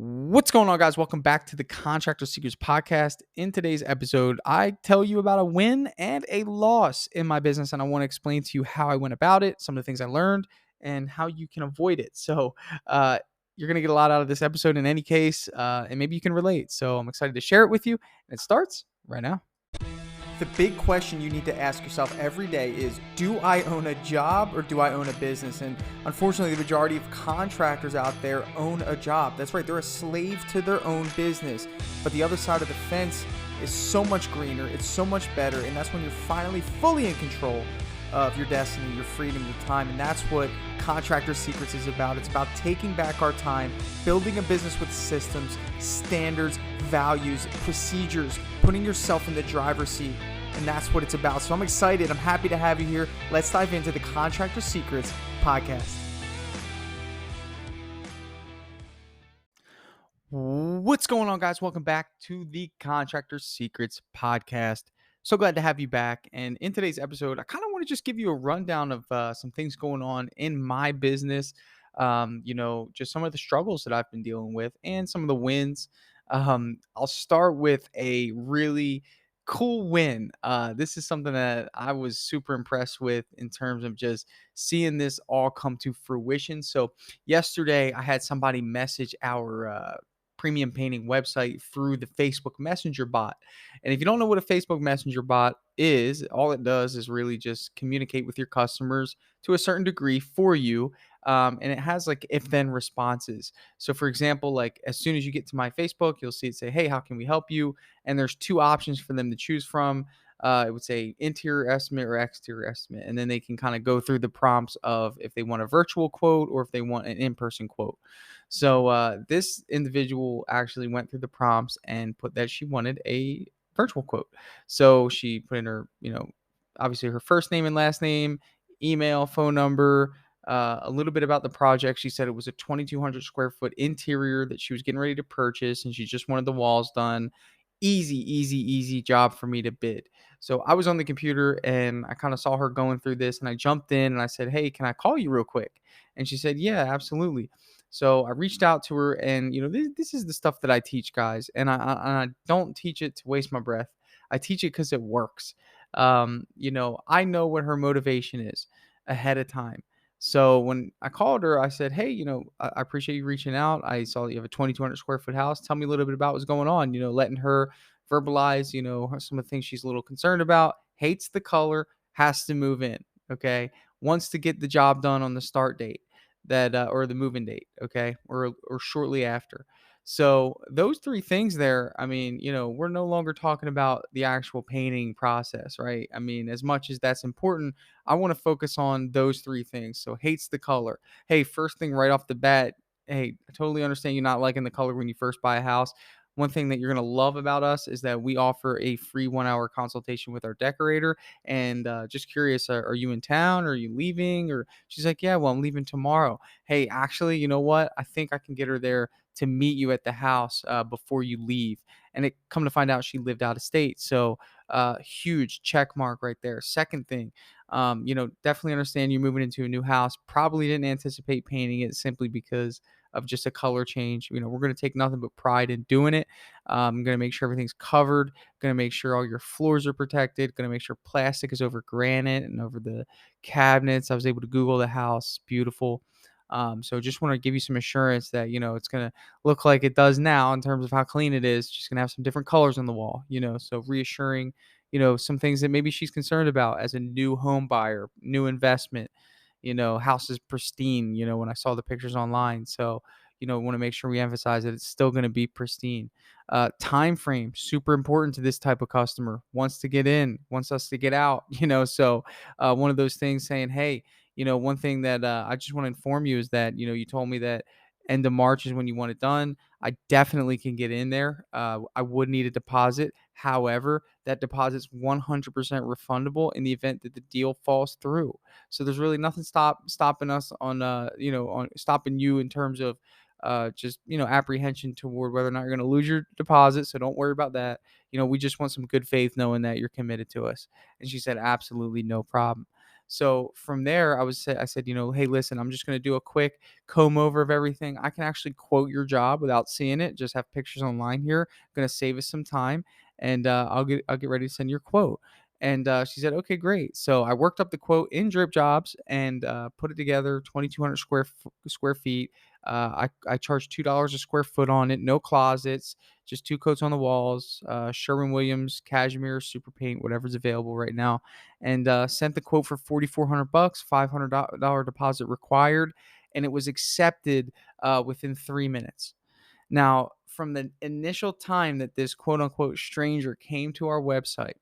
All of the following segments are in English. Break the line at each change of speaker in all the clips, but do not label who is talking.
What's going on, guys? Welcome back to the Contractor Secrets Podcast. In today's episode, I tell you about a win and a loss in my business, and I want to explain to you how I went about it, some of the things I learned, and how you can avoid it. So, you're going to get a lot out of this episode in any case, and maybe you can relate. So, I'm excited to share it with you, and it starts right now. The big question you need to ask yourself every day is, do I own a job or do I own a business? And unfortunately, the majority of contractors out there own a job. That's right, they're a slave to their own business. But the other side of the fence is so much greener, it's so much better, and that's when you're finally fully in control of your destiny, your freedom, your time. And that's what Contractor Secrets is about. It's about taking back our time, building a business with systems, standards, values, procedures, putting yourself in the driver's seat. And that's what it's about. So I'm excited. I'm happy to have you here. Let's dive into the Contractor Secrets Podcast. What's going on, guys? Welcome back to the Contractor Secrets Podcast. So glad to have you back. And in today's episode, I kind of want to just give you a rundown of some things going on in my business. Just some of the struggles that I've been dealing with and some of the wins. I'll start with a really cool win. This is something that I was super impressed with in terms of just seeing this all come to fruition. So yesterday, I had somebody message our premium painting website through the Facebook Messenger bot. And if you don't know what a Facebook Messenger bot is, all it does is really just communicate with your customers to a certain degree for you. And it has like if then responses. So, for example, like as soon as you get to my Facebook, you'll see it say, "Hey, how can we help you?" And there's two options for them to choose from. It would say interior estimate or exterior estimate. And then they can kind of go through the prompts of if they want a virtual quote or if they want an in person quote. So this individual actually went through the prompts and put that she wanted a virtual quote. So she put in her, obviously her first name and last name, email, phone number, a little bit about the project. She said it was a 2,200 square foot interior that she was getting ready to purchase, and she just wanted the walls done. Easy job for me to bid. So I was on the computer and I kind of saw her going through this, and I jumped in and I said, "Hey, can I call you real quick?" And she said, "Yeah, absolutely." So I reached out to her, and this is the stuff that I teach, guys, and I don't teach it to waste my breath. I teach it because it works. I know what her motivation is ahead of time. So when I called her, I said, "Hey, I appreciate you reaching out. I saw that you have a 2,200 square foot house. Tell me a little bit about what's going on." Letting her verbalize, some of the things she's a little concerned about. Hates the color, has to move in. Okay, wants to get the job done on the start date that or the move-in date. Okay, or shortly after. So those three things there, I mean, we're no longer talking about the actual painting process, right? I mean, as much as that's important, I want to focus on those three things. So hates the color. Hey, first thing right off the bat, hey, I totally understand you not liking the color when you first buy a house. One thing that you're going to love about us is that we offer a free 1 hour consultation with our decorator. And just curious, are you in town? Are you leaving? Or she's like, "Yeah, well, I'm leaving tomorrow." Hey, actually, you know what? I think I can get her there to meet you at the house before you leave. And it come to find out she lived out of state. So huge check mark right there. Second thing, definitely understand you're moving into a new house. Probably didn't anticipate painting it simply because of just a color change. We're going to take nothing but pride in doing it. I'm going to make sure everything's covered. Going to make sure all your floors are protected. Going to make sure plastic is over granite and over the cabinets. I was able to Google the house. Beautiful. So just want to give you some assurance that, it's going to look like it does now in terms of how clean it is. Just going to have some different colors on the wall, so reassuring, some things that maybe she's concerned about as a new home buyer, new investment, house is pristine, when I saw the pictures online. So, want to make sure we emphasize that it's still going to be pristine. Time frame, super important to this type of customer. Wants to get in, wants us to get out, so one of those things saying, "Hey, one thing that I just want to inform you is that, you told me that end of March is when you want it done. I definitely can get in there. I would need a deposit. However, that deposit's 100% refundable in the event that the deal falls through. So there's really nothing stopping us on, on stopping you in terms of just, apprehension toward whether or not you're going to lose your deposit. So don't worry about that. We just want some good faith knowing that you're committed to us." And she said, "Absolutely no problem." So from there, I said, hey, listen, I'm just going to do a quick comb over of everything. I can actually quote your job without seeing it. Just have pictures online here. Going to save us some time, and I'll get ready to send your quote. And she said, okay, great. So I worked up the quote in Dripjobs and put it together, 2,200 square feet. I charged $2 a square foot on it, no closets, just two coats on the walls, Sherwin-Williams, cashmere, super paint, whatever's available right now, and sent the quote for 4,400 bucks, $500 deposit required, and it was accepted within 3 minutes. Now, from the initial time that this quote unquote stranger came to our website,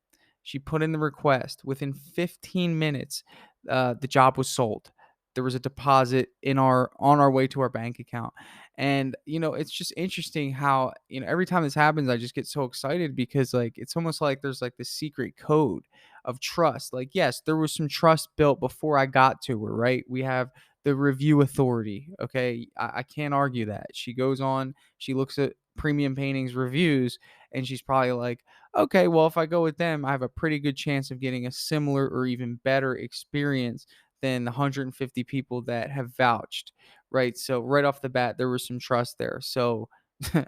she put in the request. Within 15 minutes, the job was sold. There was a deposit in our on our way to our bank account. And it's just interesting how, every time this happens, I just get so excited because like it's almost like there's like this secret code of trust. Like, yes, there was some trust built before I got to her, right? We have the review authority. Okay. I can't argue that. She goes on, she looks at Premium Paintings reviews, and she's probably like, okay, well, if I go with them, I have a pretty good chance of getting a similar or even better experience than the 150 people that have vouched, right? So right off the bat, there was some trust there. So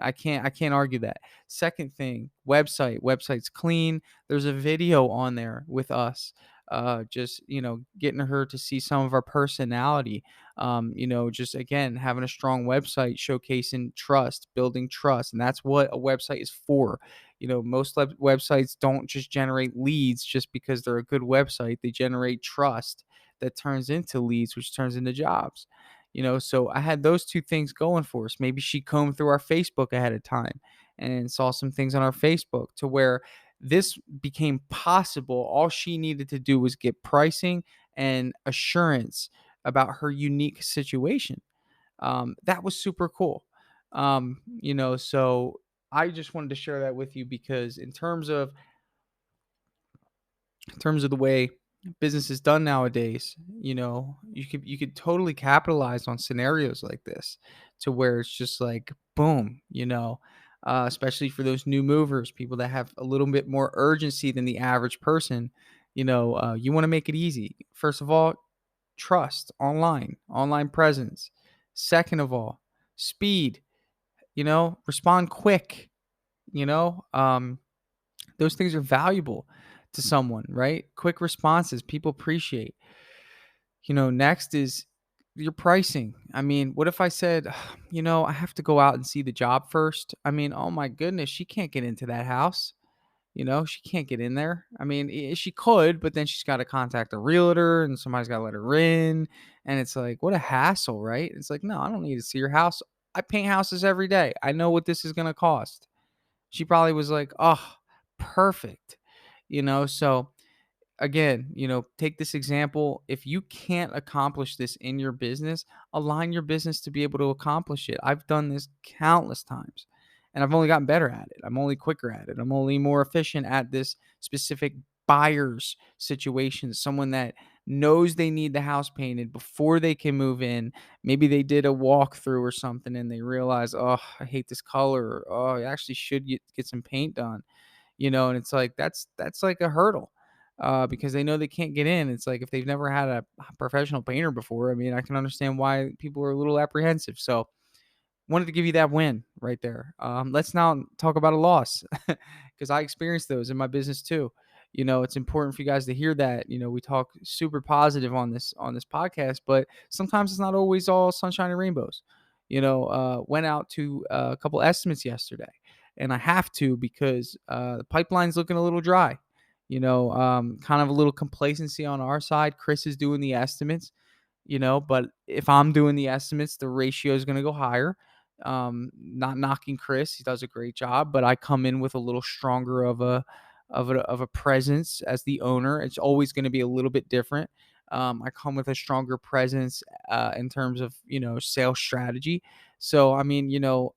I can't argue that. Second thing, website's clean. There's a video on there with us, just getting her to see some of our personality. Just again having a strong website, showcasing trust, building trust, and that's what a website is for. Most websites don't just generate leads just because they're a good website. They generate trust that turns into leads, which turns into jobs. So I had those two things going for us. Maybe she combed through our Facebook ahead of time and saw some things on our Facebook to where this became possible. All she needed to do was get pricing and assurance about her unique situation. That was super cool. So I just wanted to share that with you because in terms of the way business is done nowadays, you could totally capitalize on scenarios like this to where it's just like boom, especially for those new movers, people that have a little bit more urgency than the average person. You want to make it easy. First of all, trust online presence. Second of all, speed. Respond quick. You know, um, those things are valuable to someone, right? Quick responses, people appreciate. Next is your pricing. I mean, what if I said, I have to go out and see the job first? I mean, oh my goodness, she can't get into that house. She can't get in there. I mean, she could, but then she's got to contact a realtor and somebody's got to let her in. And it's like, what a hassle, right? It's like, no, I don't need to see your house. I paint houses every day. I know what this is going to cost. She probably was like, oh, perfect. So again, take this example. If you can't accomplish this in your business, align your business to be able to accomplish it. I've done this countless times and I've only gotten better at it. I'm only quicker at it. I'm only more efficient at this specific buyer's situation. Someone that knows they need the house painted before they can move in. Maybe they did a walkthrough or something and they realize, oh, I hate this color. Or, oh, I actually should get some paint done. And it's like that's like a hurdle, because they know they can't get in. It's like if they've never had a professional painter before, I mean, I can understand why people are a little apprehensive. So wanted to give you that win right there. Let's now talk about a loss because I experienced those in my business too. It's important for you guys to hear that. We talk super positive on this podcast, but sometimes it's not always all sunshine and rainbows. Went out to a couple estimates yesterday, and I have to because the pipeline's looking a little dry. Kind of a little complacency on our side. Chris is doing the estimates, but if I'm doing the estimates, the ratio is going to go higher. Not knocking Chris, he does a great job, but I come in with a little stronger of a presence as the owner. It's always going to be a little bit different. I come with a stronger presence in terms of sales strategy. So I mean,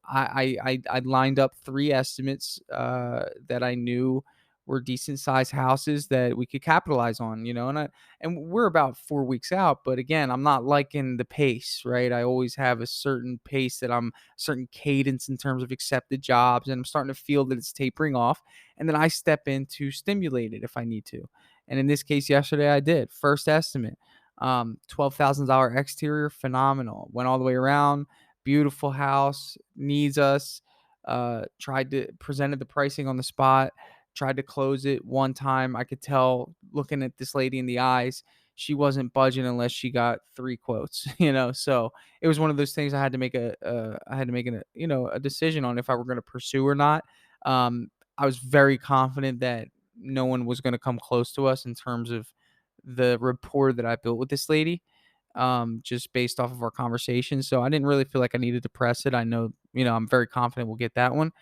I lined up three estimates that I knew were decent sized houses that we could capitalize on, and we're about 4 weeks out. But again, I'm not liking the pace, right? I always have a certain pace that I'm certain cadence in terms of accepted jobs, and I'm starting to feel that it's tapering off. And then I step in to stimulate it if I need to. And in this case, yesterday I did. First estimate, $12,000 exterior, phenomenal. Went all the way around, beautiful house, needs us. Tried to presented the pricing on the spot, tried to close it one time. I could tell looking at this lady in the eyes, she wasn't budging unless she got three quotes, So it was one of those things I had to make I had to make a decision on if I were going to pursue or not. I was very confident that no one was going to come close to us in terms of the rapport that I built with this lady, just based off of our conversation. So I didn't really feel like I needed to press it. I know, I'm very confident we'll get that one.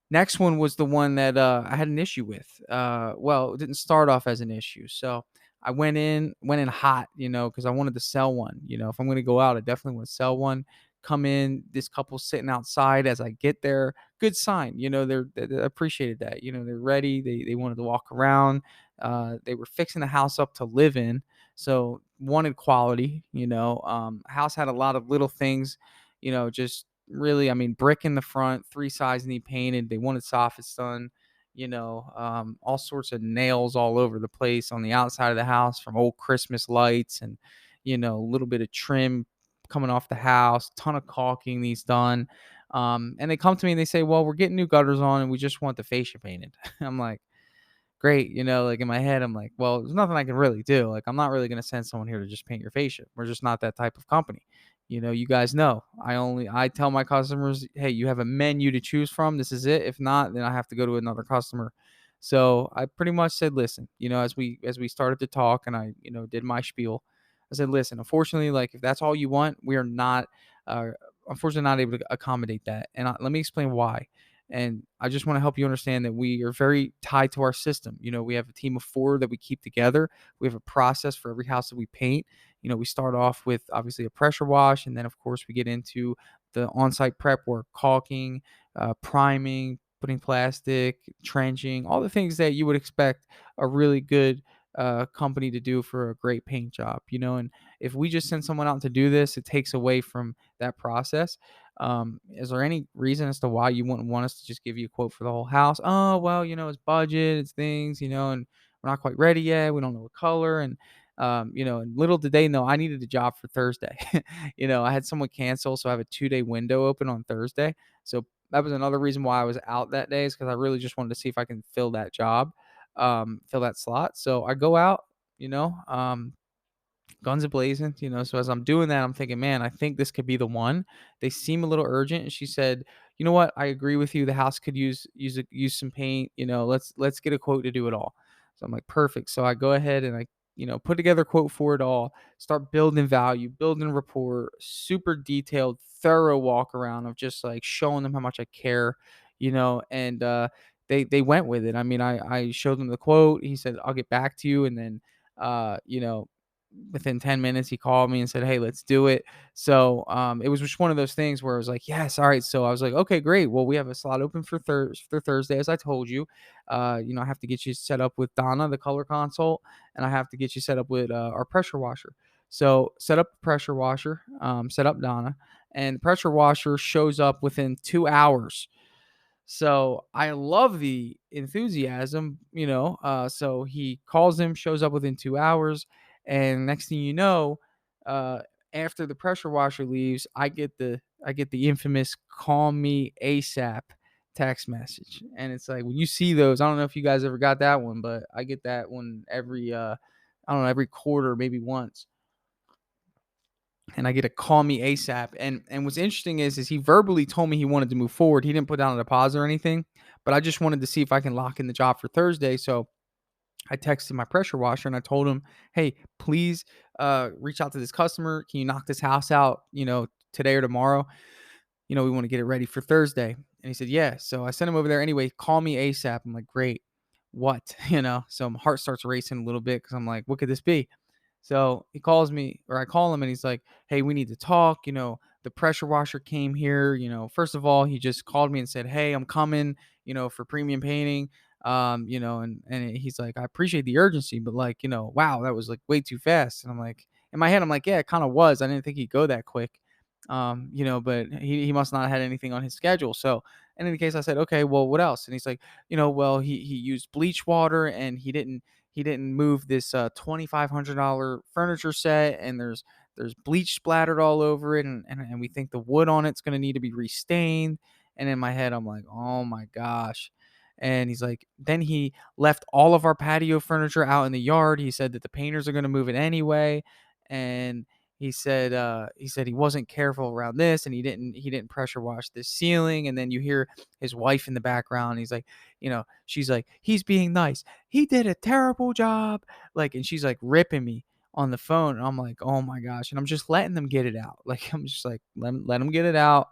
Next one was the one that, I had an issue with. Well, it didn't start off as an issue. So I went in hot, because I wanted to sell one. If I'm gonna go out, I definitely want to sell one. Come in, this couple sitting outside as I get there. Good sign, they appreciated that. They're ready. They wanted to walk around. They were fixing the house up to live in, so wanted quality. House had a lot of little things, just really, I mean, brick in the front, three sides need painted. They wanted soffits done, all sorts of nails all over the place on the outside of the house from old Christmas lights and, a little bit of trim coming off the house, ton of caulking needs done. And they come to me and they say, well, we're getting new gutters on and we just want the fascia painted. I'm like, great. Like in my head, I'm like, well, there's nothing I can really do. Like, I'm not really going to send someone here to just paint your fascia. We're just not that type of company. You guys know, I tell my customers, hey, you have a menu to choose from. This is it. If not, then I have to go to another customer. So I pretty much said, listen, as we started to talk and I, did my spiel, I said, listen, unfortunately, like if that's all you want, we are not, uh, unfortunately not able to accommodate that. And let me explain why. And I just want to help you understand that we are very tied to our system. We have a team of 4 that we keep together. We have a process for every house that we paint. We start off with obviously a pressure wash, and then of course we get into the on-site prep work, caulking, priming, putting plastic, trenching, all the things that you would expect a really good company to do for a great paint job. And if we just send someone out to do this, it takes away from that process. Is there any reason as to why you wouldn't want us to just give you a quote for the whole house? Oh, well, it's budget, it's things, and we're not quite ready yet. We don't know what color. And little did they know I needed a job for Thursday. I had someone cancel, so I have a 2-day window open on Thursday. So that was another reason why I was out that day, is because I really just wanted to see if I can fill that job, fill that slot. So I go out, you know, um, guns a blazing, So as I'm doing that, I'm thinking, man, I think this could be the one. They seem a little urgent, and she said, you know what? I agree with you. The house could use some paint. Let's get a quote to do it all. So I'm like, perfect. So I go ahead and I put together a quote for it all. Start building value, building rapport, super detailed, thorough walk around of just like showing them how much I care. And they went with it. I mean, I showed them the quote. He said, I'll get back to you, and then within 10 minutes he called me and said, hey, let's do it. So it was just one of those things where I was like, yes, all right. So I was like, okay, great. Well, we have a slot open for Thursday, as I told you. I have to get you set up with Donna, the color consult, and I have to get you set up with our pressure washer. So set up the pressure washer, set up Donna, and the pressure washer shows up within 2 hours. So I love the enthusiasm, So he calls him, shows up within 2 hours, and next thing you know, uh, after the pressure washer leaves, I get the infamous "call me ASAP" text message, and it's like when you see those, I don't know if you guys ever got that one, but I get that one every I don't know, every quarter, maybe once, and I get a call me ASAP. And what's interesting is he verbally told me he wanted to move forward. He didn't put down a deposit or anything, but I just wanted to see if I can lock in the job for Thursday. So I texted my pressure washer and I told him, hey, please reach out to this customer. Can you knock this house out, today or tomorrow? We want to get it ready for Thursday. And he said, yeah. So I sent him over there anyway. Call me ASAP. I'm like, great. What? So my heart starts racing a little bit because I'm like, what could this be? So he calls me, or I call him, and he's like, hey, we need to talk. The pressure washer came here. First of all, he just called me and said, hey, I'm coming, for premium painting. And he's like, I appreciate the urgency, but like, wow, that was like way too fast. And I'm like, in my head, I'm like, yeah, it kind of was. I didn't think he'd go that quick. But he must not have had anything on his schedule. So in any case, I said, okay, well, what else? And he's like, well, he used bleach water and he he didn't move this $2,500 furniture set, and there's bleach splattered all over it, and we think the wood on it's going to need to be restained. And in my head, I'm like, oh my gosh. And he's like, then he left all of our patio furniture out in the yard. He said that the painters are going to move it anyway. And he said he wasn't careful around this, and he didn't pressure wash the ceiling. And then you hear his wife in the background. He's like, she's like, he's being nice. He did a terrible job. Like, and she's like ripping me on the phone. And I'm like, oh my gosh. And I'm just letting them get it out. Like, I'm just like, let them get it out.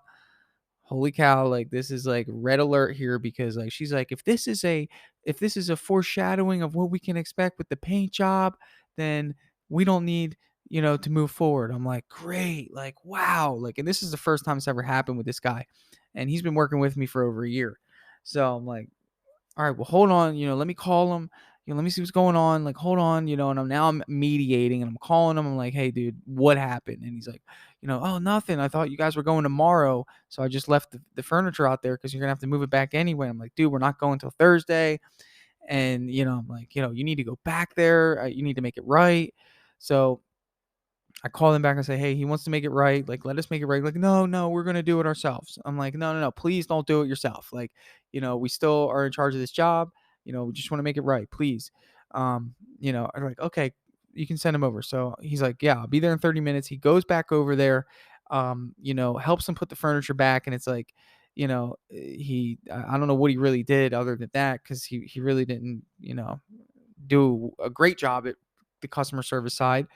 Holy cow, like this is like red alert here, because like she's like, if this is a foreshadowing of what we can expect with the paint job, then we don't need, to move forward. I'm like, great, like wow. Like, and this is the first time it's ever happened with this guy. And he's been working with me for over a year. So I'm like, all right, well, hold on, let me call him, let me see what's going on. Like, hold on, and I'm mediating, and I'm calling him. I'm like, hey, dude, what happened? And he's like, oh, nothing. I thought you guys were going tomorrow. So I just left the furniture out there because you're going to have to move it back anyway. I'm like, dude, we're not going till Thursday. And, I'm like, you need to go back there. You need to make it right. So I call him back and say, hey, he wants to make it right. Like, let us make it right. Like, no, no, we're going to do it ourselves. I'm like, no, no, no, please don't do it yourself. Like, we still are in charge of this job. We just want to make it right, please. I'm like, okay, you can send him over. So he's like, yeah, I'll be there in 30 minutes. He goes back over there, helps him put the furniture back. And it's like, I don't know what he really did other than that, because he really didn't, do a great job at the customer service side.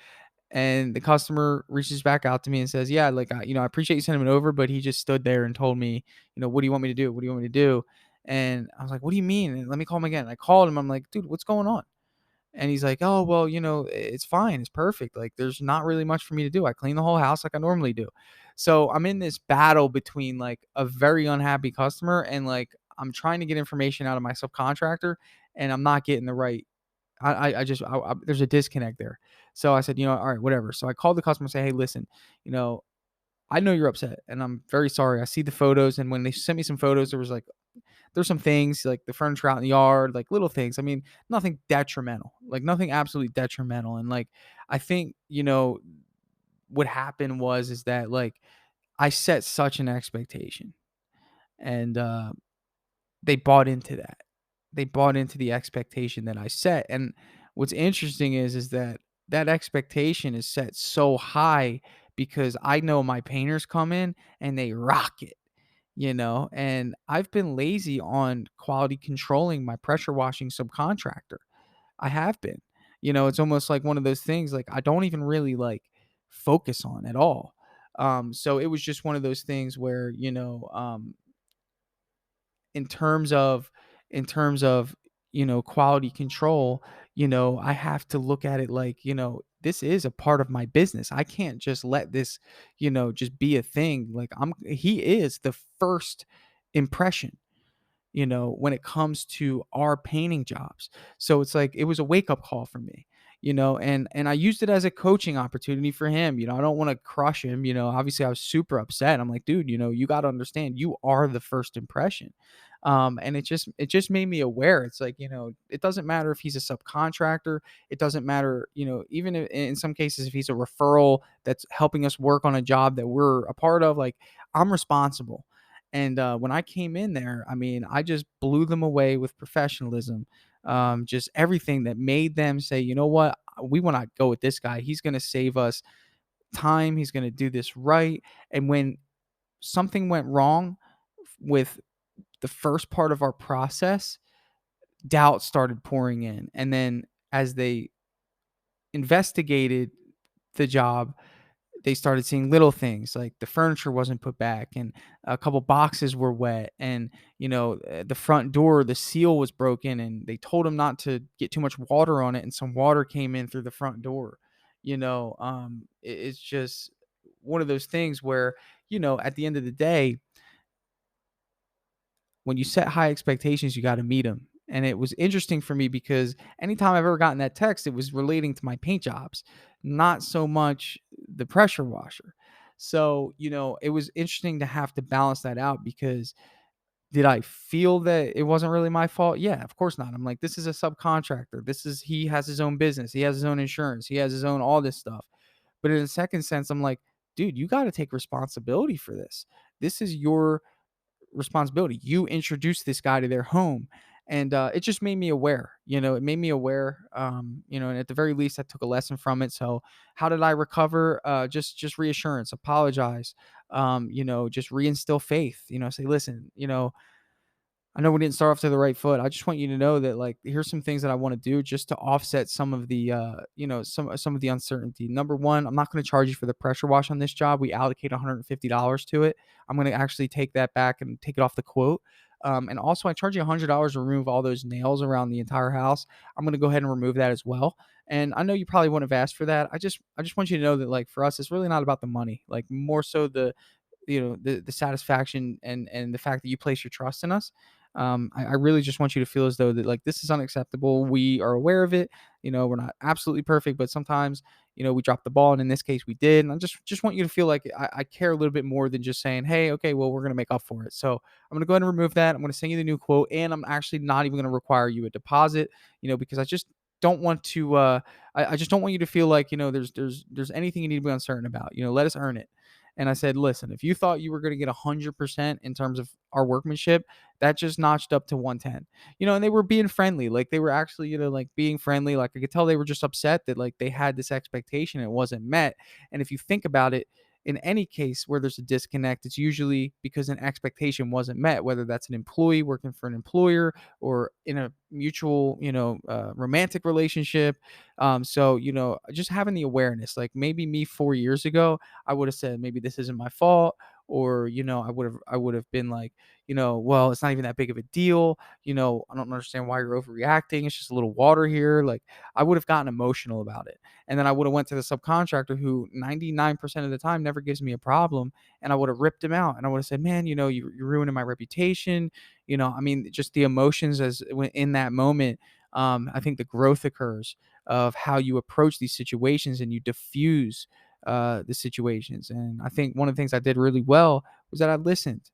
And the customer reaches back out to me and says, yeah, like, I appreciate you sending it over, but he just stood there and told me, what do you want me to do? What do you want me to do? And I was like, what do you mean? And let me call him again. I called him. I'm like, dude, what's going on? And he's like, oh, well, it's fine. It's perfect. Like, there's not really much for me to do. I clean the whole house like I normally do. So I'm in this battle between like a very unhappy customer and like I'm trying to get information out of my subcontractor, and I'm not getting the right. There's a disconnect there. So I said, all right, whatever. So I called the customer and say, hey, listen, you know, I know you're upset and I'm very sorry. I see the photos. And when they sent me some photos, there's some things like the furniture out in the yard, like little things. I mean, nothing detrimental, like nothing absolutely detrimental. And like, I think, what happened is that like I set such an expectation, and they bought into that. They bought into the expectation that I set. And what's interesting is that that expectation is set so high because I know my painters come in and they rock it, and I've been lazy on quality controlling my pressure washing subcontractor. I have been. It's almost like one of those things like I don't even really like focus on at all. So it was just one of those things where, in terms of quality control, I have to look at it like, this is a part of my business. I can't just let this, just be a thing. Like, he is the first impression, when it comes to our painting jobs. So it's like it was a wake up call for me, and I used it as a coaching opportunity for him. I don't want to crush him. Obviously I was super upset. I'm like, dude, you got to understand, you are the first impression. And it just made me aware. It's like, it doesn't matter if he's a subcontractor. It doesn't matter, even if, in some cases, if he's a referral that's helping us work on a job that we're a part of, like, I'm responsible. And when I came in there, I mean, I just blew them away with professionalism. Just everything that made them say, you know what, we want to go with this guy. He's going to save us time. He's going to do this right. And when something went wrong with the first part of our process, doubt started pouring in. And then as they investigated the job, they started seeing little things like the furniture wasn't put back, and a couple boxes were wet, and the front door, the seal was broken, and they told him not to get too much water on it, and some water came in through the front door. It's just one of those things where, at the end of the day, when you set high expectations, you got to meet them. And it was interesting for me because anytime I've ever gotten that text, it was relating to my paint jobs, not so much the pressure washer. So, it was interesting to have to balance that out because Did I feel that it wasn't really my fault? Yeah, of course not. I'm like, this is a subcontractor. He has his own business. He has his own insurance. He has his own all this stuff. But in a second sense, I'm like, dude, you got to take responsibility for this. This is your responsibility. You introduced this guy to their home. And it just made me aware, it made me aware, and at the very least, I took a lesson from it. So how did I recover? Just reassurance, apologize, just reinstill faith, say, listen, I know we didn't start off to the right foot. I just want you to know that, like, here's some things that I want to do just to offset some of the, some of the uncertainty. Number one, I'm not going to charge you for the pressure wash on this job. We allocate $150 to it. I'm going to actually take that back and take it off the quote. And also, I charge you $100 to remove all those nails around the entire house. I'm going to go ahead and remove that as well. And I know you probably wouldn't have asked for that. I just want you to know that, like, for us, it's really not about the money. Like, more so the satisfaction and the fact that you place your trust in us. I really just want you to feel as though that, like, this is unacceptable. We are aware of it. We're not absolutely perfect, but sometimes, we drop the ball, and in this case we did. And I just want you to feel like I care a little bit more than just saying, hey, okay, well, we're going to make up for it. So I'm going to go ahead and remove that. I'm going to send you the new quote, and I'm actually not even going to require you a deposit, because I just don't want to, I just don't want you to feel like, there's anything you need to be uncertain about. Let us earn it. And I said, listen, if you thought you were going to get 100% in terms of our workmanship, that just notched up to 110. And they were being friendly. Like, they were actually, like, being friendly. Like, I could tell they were just upset that, like, they had this expectation and it wasn't met. And if you think about it, in any case where there's a disconnect, it's usually because an expectation wasn't met, whether that's an employee working for an employer or in a mutual, romantic relationship. So, just having the awareness, like, maybe me 4 years ago, I would have said, maybe this isn't my fault. Or, I would have been like, well, it's not even that big of a deal. I don't understand why you're overreacting. It's just a little water here. Like, I would have gotten emotional about it. And then I would have went to the subcontractor who 99% of the time never gives me a problem. And I would have ripped him out. And I would have said, man, you're ruining my reputation. I mean, just the emotions in that moment. I think the growth occurs of how you approach these situations and you diffuse the situations. And I think one of the things I did really well was that I listened.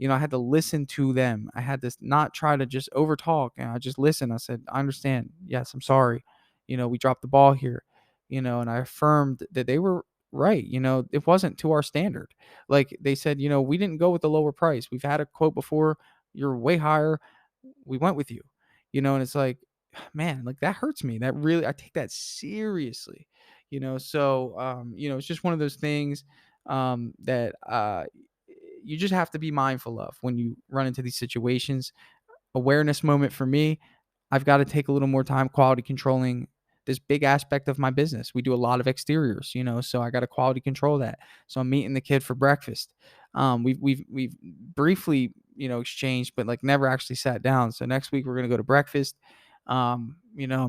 I had to listen to them. I had to not try to just overtalk. And I just listened. I said, I understand. Yes, I'm sorry. We dropped the ball here. And I affirmed that they were right. It wasn't to our standard. Like, they said, we didn't go with the lower price. We've had a quote before. You're way higher. We went with you. And it's like, man, like, that hurts me. That really, I take that seriously. So it's just one of those things that you just have to be mindful of when you run into these situations. Awareness moment for me, I've got to take a little more time quality controlling this big aspect of my business. We do a lot of exteriors, so I got to quality control that. So I'm meeting the kid for breakfast. We've briefly, exchanged, but, like, never actually sat down. So next week we're gonna go to breakfast. I'm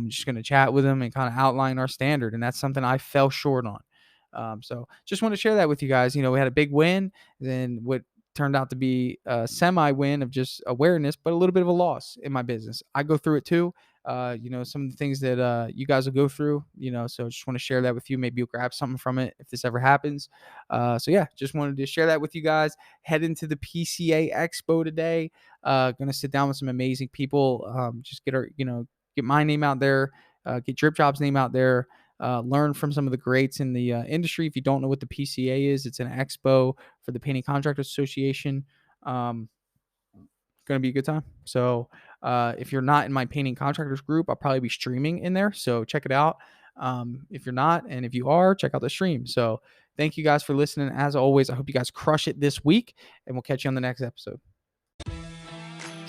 just gonna chat with him and kind of outline our standard, and that's something I fell short on. So just want to share that with you guys. We had a big win, then what turned out to be a semi win of just awareness, but a little bit of a loss in my business. I go through it too. Some of the things that you guys will go through, so just want to share that with you. Maybe you'll grab something from it if this ever happens. So yeah, just wanted to share that with you guys. Head into the PCA Expo today. Gonna sit down with some amazing people. Just get my name out there, get Dripjobs' name out there. Learn from some of the greats in the industry. If you don't know what the PCA is, it's an expo for the Painting Contractors Association. Going to be a good time. So if you're not in my painting contractors group, I'll probably be streaming in there. So check it out. If you're not, and if you are, check out the stream. So thank you guys for listening. As always, I hope you guys crush it this week, and we'll catch you on the next episode.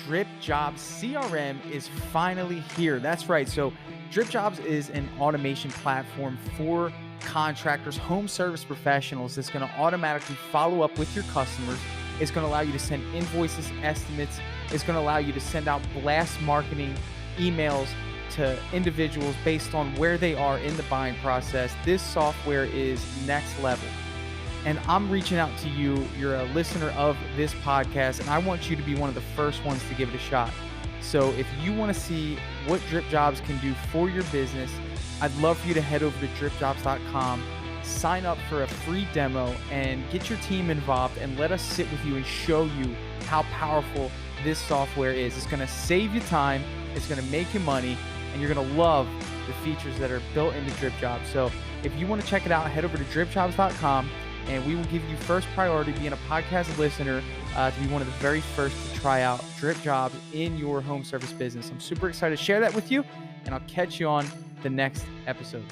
Dripjobs CRM is finally here. That's right. So Dripjobs is an automation platform for contractors, home service professionals that's going to automatically follow up with your customers. It's going to allow you to send invoices, estimates. It's going to allow you to send out blast marketing emails to individuals based on where they are in the buying process. This software is next level. And I'm reaching out to you. You're a listener of this podcast, and I want you to be one of the first ones to give it a shot. So if you want to see what Dripjobs can do for your business, I'd love for you to head over to dripjobs.com, sign up for a free demo, and get your team involved, and let us sit with you and show you how powerful this software is. It's going to save you time, it's going to make you money, and you're going to love the features that are built into Dripjobs. So if you want to check it out, head over to dripjobs.com, and we will give you first priority being a podcast listener to be one of the very first to try out Dripjobs in your home service business. I'm super excited to share that with you, and I'll catch you on the next episode.